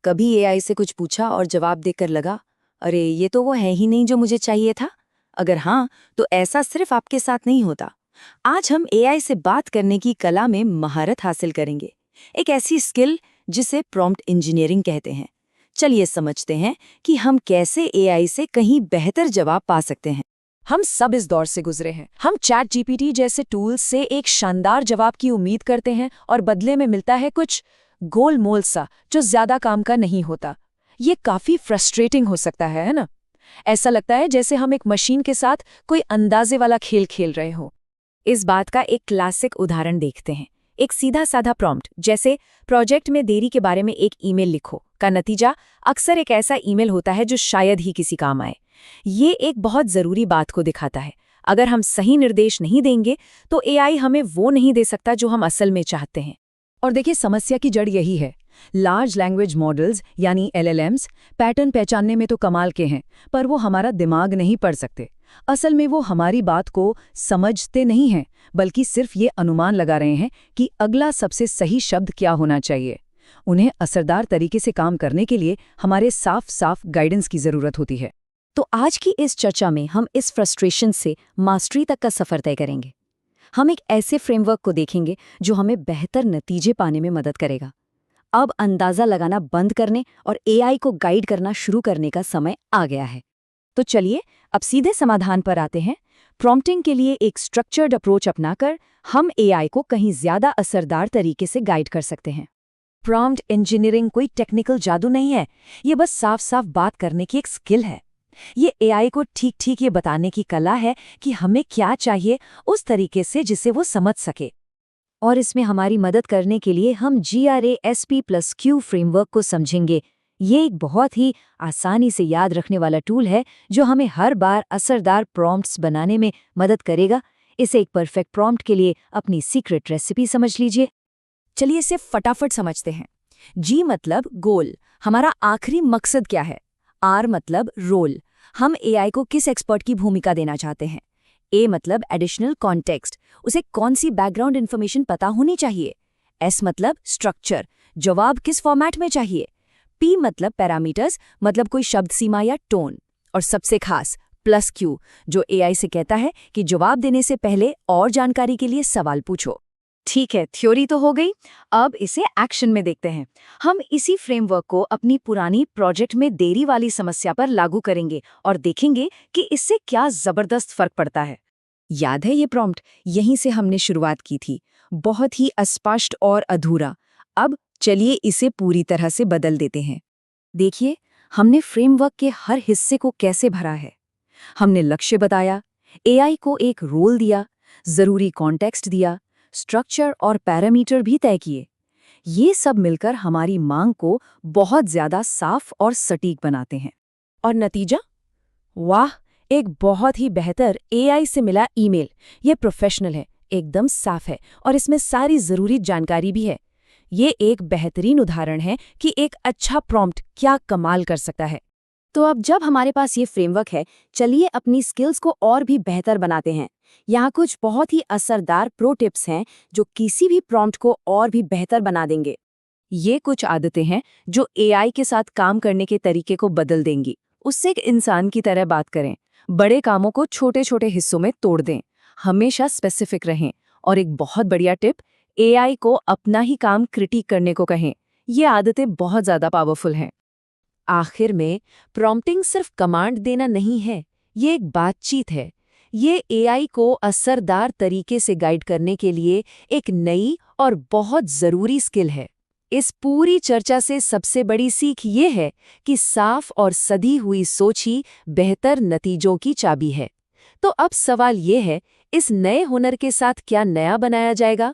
कभी एआई से कुछ पूछा और जवाब देकर लगा, अरे ये तो वो है ही नहीं जो मुझे चाहिए था? अगर हाँ, तो ऐसा सिर्फ आपके साथ नहीं होता। आज हम एआई से बात करने की कला में महारत हासिल करेंगे। एक ऐसी स्किल जिसे प्रॉम्प्ट इंजीनियरिंग कहते हैं। चलिए समझते हैं कि हम कैसे एआई से कहीं बेहतर जवाब पा सकते हैं। हम सब इस दौर से गुजरे हैं। हम चैट जीपीटी जैसे टूल्स से एक शानदार जवाब की उम्मीद करते हैं और बदले में मिलता है कुछ गोलमोल सा जो ज्यादा काम का नहीं होता। ये काफी फ्रस्ट्रेटिंग हो सकता है ना? ऐसा लगता है जैसे हम एक मशीन के साथ कोई अंदाजे वाला खेल खेल रहे हो। इस बात का एक क्लासिक उदाहरण देखते हैं। एक सीधा साधा प्रॉम्प्ट जैसे प्रोजेक्ट में देरी के बारे में एक ईमेल लिखो का नतीजा अक्सर एक ऐसा ईमेल होता है जो शायद ही किसी काम आए। ये एक बहुत जरूरी बात को दिखाता है। अगर हम सही निर्देश नहीं देंगे तो एआई हमें वो नहीं दे सकता जो हम असल में चाहते हैं। और देखिए, समस्या की जड़ यही है। लार्ज लैंग्वेज मॉडल्स यानी LLMs पैटर्न पहचानने में तो कमाल के हैं, पर वो हमारा दिमाग नहीं पढ़ सकते। असल में वो हमारी बात को समझते नहीं हैं, बल्कि सिर्फ ये अनुमान लगा रहे हैं कि अगला सबसे सही शब्द क्या होना चाहिए। उन्हें असरदार तरीके से काम करने के लिए हमारे साफ साफ गाइडेंस की जरूरत होती है। तो आज की इस चर्चा में हम इस फ्रस्ट्रेशन से मास्टरी तक का सफर तय करेंगे। हम एक ऐसे फ्रेमवर्क को देखेंगे जो हमें बेहतर नतीजे पाने में मदद करेगा। अब अंदाजा लगाना बंद करने और एआई को गाइड करना शुरू करने का समय आ गया है। तो चलिए अब सीधे समाधान पर आते हैं। प्रॉम्प्टिंग के लिए एक स्ट्रक्चर्ड अप्रोच अपनाकर हम एआई को कहीं ज्यादा असरदार तरीके से गाइड कर सकते हैं। प्रॉम्प्ट इंजीनियरिंग कोई टेक्निकल जादू नहीं है, ये बस साफ साफ बात करने की एक स्किल है। ये एआई को ठीक ठीक ये बताने की कला है कि हमें क्या चाहिए उस तरीके से जिसे वो समझ सके। और इसमें हमारी मदद करने के लिए हम GRASP+Q फ्रेमवर्क को समझेंगे। ये एक बहुत ही आसानी से याद रखने वाला टूल है जो हमें हर बार असरदार प्रॉम्प्ट्स बनाने में मदद करेगा। इसे एक परफेक्ट प्रॉम्प्ट के लिए अपनी सीक्रेट रेसिपी समझ लीजिए। चलिए इसे फटाफट समझते हैं। G मतलब गोल, हमारा आखिरी मकसद क्या है। R मतलब रोल, हम एआई को किस एक्सपर्ट की भूमिका देना चाहते हैं। A मतलब एडिशनल कॉन्टेक्स्ट, उसे कौन सी बैकग्राउंड इन्फॉर्मेशन पता होनी चाहिए। S मतलब स्ट्रक्चर, जवाब किस फॉर्मेट में चाहिए। P मतलब पैरामीटर्स, मतलब कोई शब्द सीमा या टोन। और सबसे खास +Q, जो एआई से कहता है कि जवाब देने से पहले और जानकारी के लिए सवाल पूछो। ठीक है, थ्योरी तो हो गई, अब इसे एक्शन में देखते हैं। हम इसी फ्रेमवर्क को अपनी पुरानी प्रोजेक्ट में देरी वाली समस्या पर लागू करेंगे और देखेंगे कि इससे क्या जबरदस्त फर्क पड़ता है। याद है ये प्रॉम्प्ट, यहीं से हमने शुरुआत की थी, बहुत ही अस्पष्ट और अधूरा। अब चलिए इसे पूरी तरह से बदल देते हैं। देखिए, हमने फ्रेमवर्क के हर हिस्से को कैसे भरा है। हमने लक्ष्य बताया, एआई को एक रोल दिया, जरूरी कॉन्टेक्स्ट दिया, स्ट्रक्चर और पैरामीटर भी तय किए। ये सब मिलकर हमारी मांग को बहुत ज्यादा साफ और सटीक बनाते हैं। और नतीजा? वाह, एक बहुत ही बेहतर एआई से मिला ईमेल। ये प्रोफेशनल है, एकदम साफ है और इसमें सारी जरूरी जानकारी भी है। ये एक बेहतरीन उदाहरण है कि एक अच्छा प्रॉम्प्ट क्या कमाल कर सकता है। तो अब जब हमारे पास ये फ्रेमवर्क है, चलिए अपनी स्किल्स को और भी बेहतर बनाते हैं। यहाँ कुछ बहुत ही असरदार प्रो टिप्स हैं जो किसी भी प्रॉम्प्ट को और भी बेहतर बना देंगे। ये कुछ आदतें हैं जो एआई के साथ काम करने के तरीके को बदल देंगी। उससे एक इंसान की तरह बात करें, बड़े कामों को छोटे छोटे हिस्सों में तोड़ दें, हमेशा स्पेसिफिक रहें। और एक बहुत बढ़िया टिप, एआई को अपना ही काम क्रिटिक करने को कहें। ये आदतें बहुत ज़्यादा पावरफुल हैं। आखिर में प्रॉम्प्टिंग सिर्फ कमांड देना नहीं है, ये एक बातचीत है। ये एआई को असरदार तरीके से गाइड करने के लिए एक नई और बहुत ज़रूरी स्किल है। इस पूरी चर्चा से सबसे बड़ी सीख ये है कि साफ और सधी हुई सोच ही बेहतर नतीजों की चाबी है। तो अब सवाल ये है, इस नए हुनर के साथ क्या नया बनाया जाएगा?